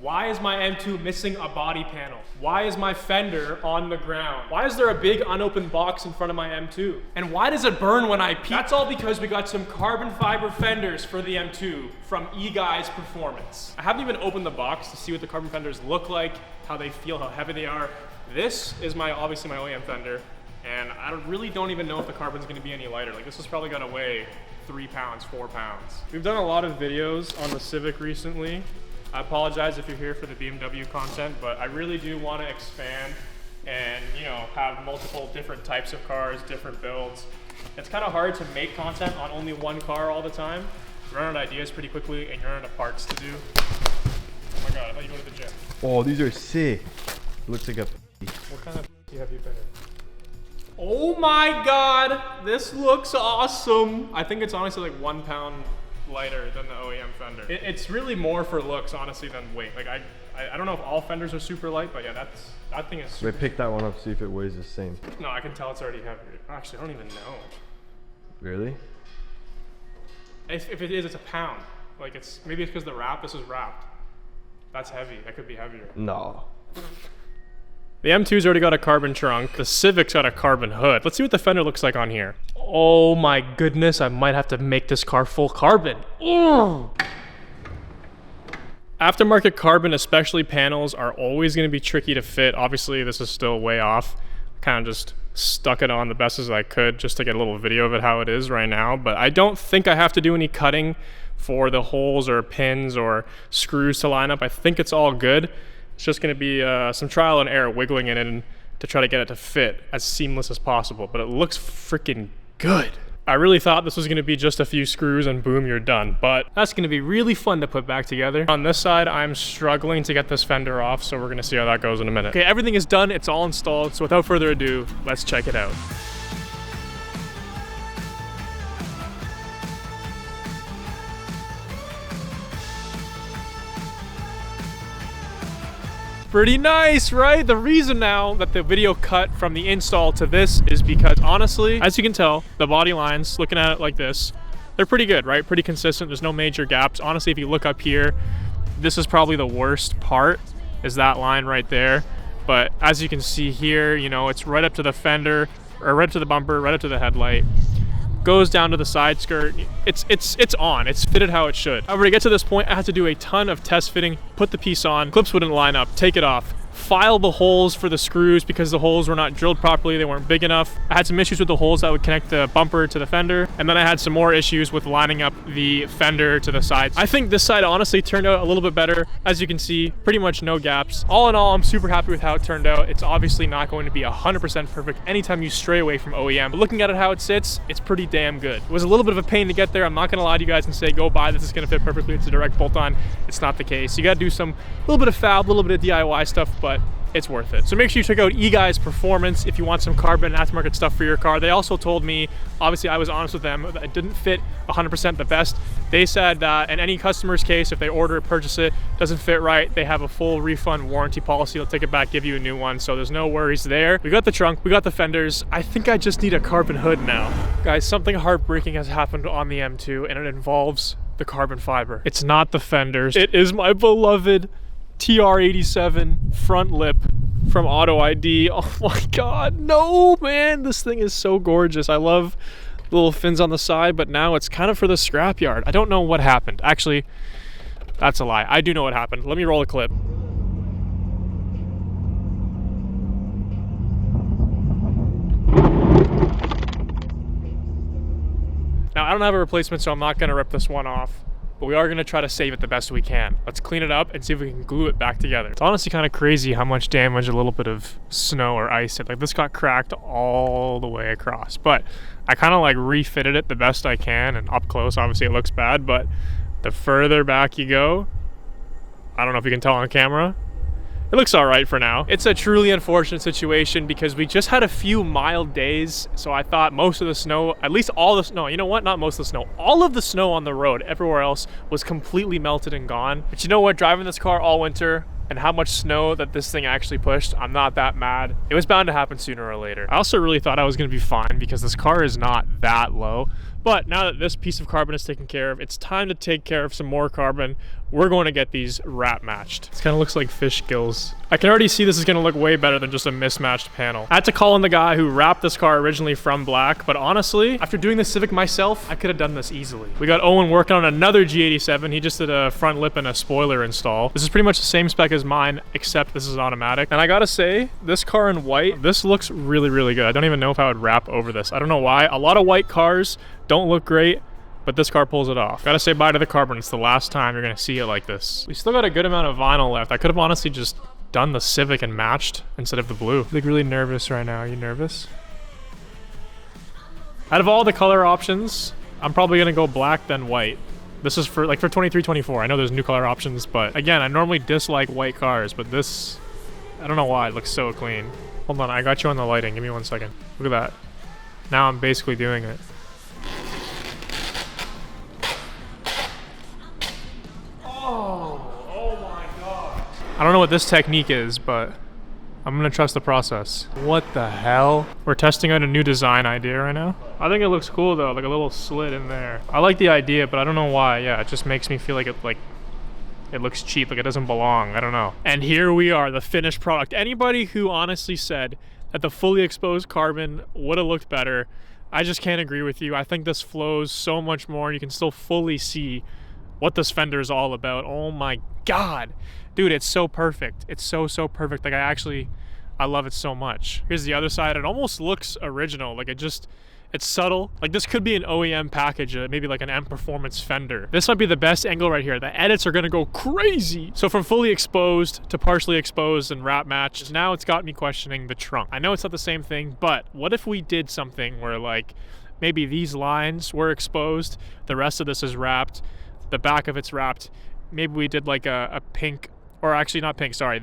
Why is my M2 missing a body panel? Why is my fender on the ground? Why is there a big unopened box in front of my M2? And why does it burn when I pee? That's all because we got some carbon fiber fenders for the M2 from EGUYSPERFORMANCE. I haven't even opened the box to see what the carbon fenders look like, how they feel, how heavy they are. This is obviously my OEM fender, and I really don't even know if the carbon's gonna be any lighter. Like, this is probably gonna weigh 3 pounds, 4 pounds. We've done a lot of videos on the Civic recently. I apologize if you're here for the BMW content, but I really do want to expand and, you know, have multiple different types of cars, different builds. It's kind of hard to make content on only one car all the time. You run out of ideas pretty quickly and you run out of parts to do. Oh my God, I thought you go to the gym. Oh, these are sick. Looks like a What kind of have you been in? Oh my God, this looks awesome. I think it's honestly like 1 pound lighter than the OEM fender. It's really more for looks, honestly, than weight. Like I don't know if all fenders are super light, but yeah, that thing is super. Wait, pick that one up, see if it weighs the same. No, I can tell it's already heavier. Actually, I don't even know. Really? If it is, it's a pound. Like maybe it's because this is wrapped. That's heavy. That could be heavier. No. The M2's already got a carbon trunk. The Civic's got a carbon hood. Let's see what the fender looks like on here. Oh my goodness, I might have to make this car full carbon. Ugh. Aftermarket carbon, especially panels, are always gonna be tricky to fit. Obviously, this is still way off. Kind of just stuck it on the best as I could just to get a little video of it how it is right now. But I don't think I have to do any cutting for the holes or pins or screws to line up. I think it's all good. It's just gonna be some trial and error wiggling in it and to try to get it to fit as seamless as possible, but it looks freaking good. I really thought this was gonna be just a few screws and boom, you're done, but that's gonna be really fun to put back together. On this side, I'm struggling to get this fender off, so we're gonna see how that goes in a minute. Okay, everything is done, it's all installed, so without further ado, let's check it out. Pretty nice, right? The reason now that the video cut from the install to this is because honestly, as you can tell, the body lines, looking at it like this, they're pretty good, right? Pretty consistent, there's no major gaps. Honestly, if you look up here, this is probably the worst part, is that line right there. But as you can see here, you know, it's right up to the fender, or right up to the bumper, right up to the headlight. Goes down to the side skirt. It's on, it's fitted how it should. However, to get to this point, I had to do a ton of test fitting, put the piece on, clips wouldn't line up, take it off, file the holes for the screws because the holes were not drilled properly, they weren't big enough. I had some issues with the holes that would connect the bumper to the fender, and then I had some more issues with lining up the fender to the sides. I think this side honestly turned out a little bit better. As you can see, pretty much no gaps. All in all, I'm super happy with how it turned out. It's obviously not going to be 100% perfect anytime you stray away from OEM, but looking at it how it sits, it's pretty damn good. It was a little bit of a pain to get there. I'm not gonna lie to you guys and say, go buy this, it's gonna fit perfectly, it's a direct bolt-on. It's not the case. You gotta do a little bit of fab, a little bit of DIY stuff, but it's worth it. So make sure you check out EGUYSPERFORMANCE if you want some carbon aftermarket stuff for your car. They also told me, obviously I was honest with them, that it didn't fit 100% the best. They said that in any customer's case, if they order it, purchase it, doesn't fit right, they have a full refund warranty policy. They'll take it back, give you a new one, so there's no worries there. We got the trunk, we got the fenders. I think I just need a carbon hood now. Guys, something heartbreaking has happened on the M2, and it involves the carbon fiber. It's not the fenders. It is my beloved TR87 front lip from Auto ID. Oh my God, no, man, this thing is so gorgeous. I love the little fins on the side, but now it's kind of for the scrapyard. I don't know what happened. Actually, that's a lie. I do know what happened. Let me roll a clip. Now, I don't have a replacement, so I'm not gonna rip this one off, but we are gonna try to save it the best we can. Let's clean it up and see if we can glue it back together. It's honestly kind of crazy how much damage a little bit of snow or ice did. Like, this got cracked all the way across, but I kind of like refitted it the best I can, and up close, obviously it looks bad, but the further back you go, I don't know if you can tell on camera, it looks all right for now. It's a truly unfortunate situation because we just had a few mild days, so I thought most of the snow, at least all the snow, you know what, not most of the snow, all of the snow on the road everywhere else was completely melted and gone. But you know what, driving this car all winter and how much snow that this thing actually pushed, I'm not that mad. It was bound to happen sooner or later. I also really thought I was gonna be fine because this car is not that low, But now that this piece of carbon is taken care of, it's time to take care of some more carbon. We're going to get these wrap matched. This kind of looks like fish gills. I can already see this is going to look way better than just a mismatched panel. I had to call in the guy who wrapped this car originally from black, but honestly, after doing the Civic myself, I could have done this easily. We got Owen working on another G87. He just did a front lip and a spoiler install. This is pretty much the same spec as mine, except this is automatic. And I gotta say, this car in white, this looks really, really good. I don't even know if I would wrap over this. I don't know why. A lot of white cars don't look great, but this car pulls it off. Gotta say bye to the carbon. It's the last time you're gonna see it like this. We still got a good amount of vinyl left. I could have honestly just done the Civic and matched instead of the blue. I look really nervous right now. Are you nervous? Out of all the color options, I'm probably gonna go black then white. This is for 23, 24. I know there's new color options, but again, I normally dislike white cars, but this, I don't know why, it looks so clean. Hold on, I got you on the lighting. Give me 1 second. Look at that. Now I'm basically doing it. Oh my god. I don't know what this technique is, but I'm gonna trust the process. What the hell? We're testing out a new design idea right now. I think it looks cool though, like a little slit in there. I like the idea, but I don't know why. Yeah, it just makes me feel like it looks cheap, like it doesn't belong. I don't know. And here we are, the finished product. Anybody who honestly said that the fully exposed carbon would have looked better, I just can't agree with you. I think this flows so much more. You can still fully see what this Fender is all about. Oh my god. Dude, it's so perfect. It's so perfect. Like I love it so much. Here's the other side. It almost looks original. Like it's subtle. Like this could be an OEM package, maybe like an M Performance Fender. This might be the best angle right here. The edits are gonna go crazy. So from fully exposed to partially exposed and wrap matched, now it's got me questioning the trunk. I know it's not the same thing, but what if we did something where like maybe these lines were exposed, the rest of this is wrapped, the back of it's wrapped, maybe we did like a pink, or actually not pink, sorry,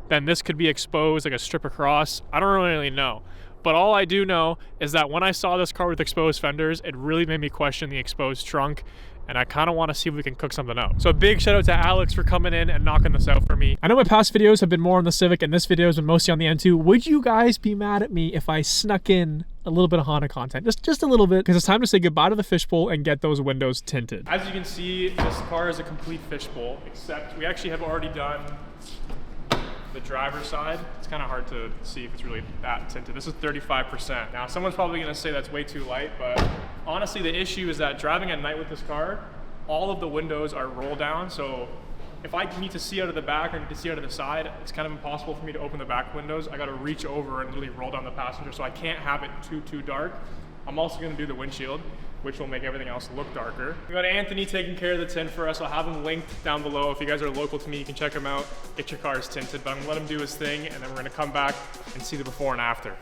then this could be exposed, like a strip across. I don't really know. But all I do know is that when I saw this car with exposed fenders, it really made me question the exposed trunk, and I kind of want to see if we can cook something up. So a big shout out to Alex for coming in and knocking this out for me. I know my past videos have been more on the Civic, and this video has been mostly on the M2. Would you guys be mad at me if I snuck in a little bit of Honda content? Just a little bit, because it's time to say goodbye to the fishbowl and get those windows tinted. As you can see, this car is a complete fishbowl, except we actually have already done the driver's side. It's kind of hard to see if it's really that tinted. This is 35%. Now, someone's probably gonna say that's way too light, but honestly, the issue is that driving at night with this car, all of the windows are roll down, so if I need to see out of the back or need to see out of the side, it's kind of impossible for me to open the back windows. I gotta reach over and literally roll down the passenger, so I can't have it too dark. I'm also gonna do the windshield, which will make everything else look darker. We got Anthony taking care of the tint for us. I'll have him linked down below. If you guys are local to me, you can check him out, get your cars tinted, but I'm gonna let him do his thing, and then we're gonna come back and see the before and after.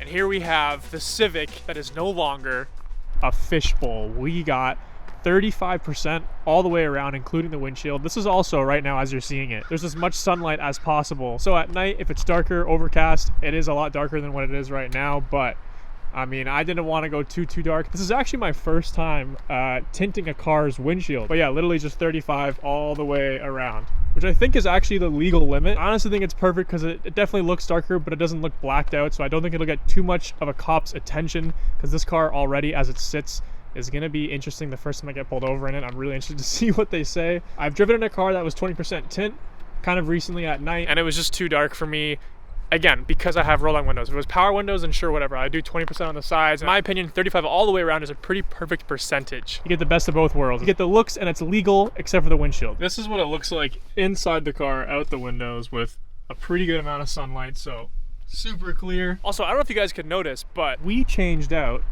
And here we have the Civic that is no longer a fishbowl. We got 35% all the way around, including the windshield. This is also right now, as you're seeing it, there's as much sunlight as possible. So at night, if it's darker, overcast, it is a lot darker than what it is right now, but I mean, I didn't want to go too dark. This is actually my first time tinting a car's windshield. But yeah, literally just 35 all the way around, which I think is actually the legal limit. I honestly think it's perfect because it definitely looks darker, but it doesn't look blacked out. So I don't think it'll get too much of a cop's attention, because this car already, as it sits, is gonna be interesting the first time I get pulled over in it. I'm really interested to see what they say. I've driven in a car that was 20% tint kind of recently at night, and it was just too dark for me. Again, because I have roll-down windows. If it was power windows, then sure, whatever. I do 20% on the sides. In my opinion, 35 all the way around is a pretty perfect percentage. You get the best of both worlds. You get the looks, and it's legal, except for the windshield. This is what it looks like inside the car, out the windows, with a pretty good amount of sunlight, so super clear. Also, I don't know if you guys could notice, but we changed out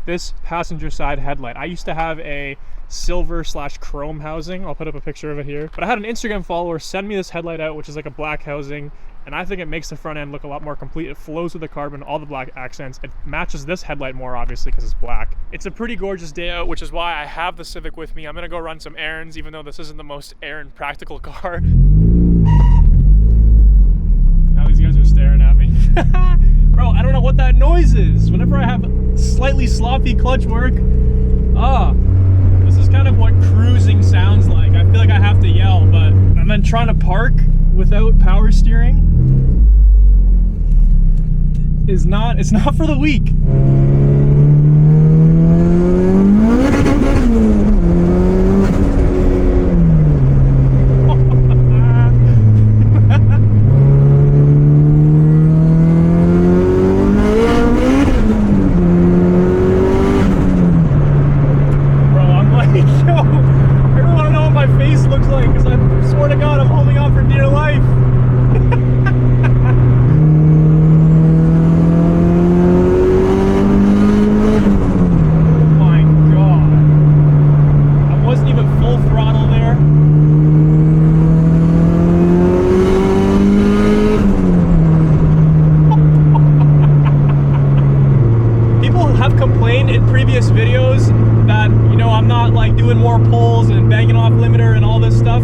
this passenger side headlight. I used to have a silver/chrome housing. I'll put up a picture of it here. But I had an Instagram follower send me this headlight out, which is like a black housing, and I think it makes the front end look a lot more complete. It flows with the carbon, all the black accents. It matches this headlight more, obviously, because it's black. It's a pretty gorgeous day out, which is why I have the Civic with me. I'm gonna go run some errands, even though this isn't the most errand practical car. Now these guys are staring at me. Bro, I don't know what that noise is. Whenever I have slightly sloppy clutch work, this is kind of what cruising sounds like. I feel like I have to yell, but and then trying to park without power steering is not, it's not for the weak. Videos that, you know, I'm not like doing more pulls and banging off limiter and all this stuff,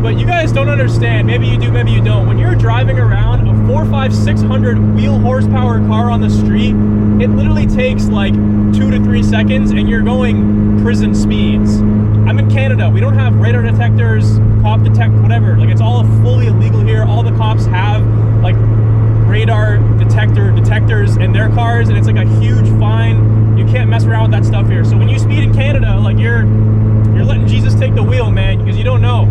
but you guys don't understand. Maybe you do, maybe you don't. When you're driving around a 400, 500, 600 wheel horsepower car on the street, it literally takes like 2 to 3 seconds and you're going prison speeds. I'm in Canada. We don't have radar detectors, cop detect, whatever. Like, it's all fully illegal here. All the cops have like radar detectors in their cars, and it's like a huge fine. You can't mess around with that stuff here. So when you speed in Canada, like you're letting Jesus take the wheel, man, because you don't know.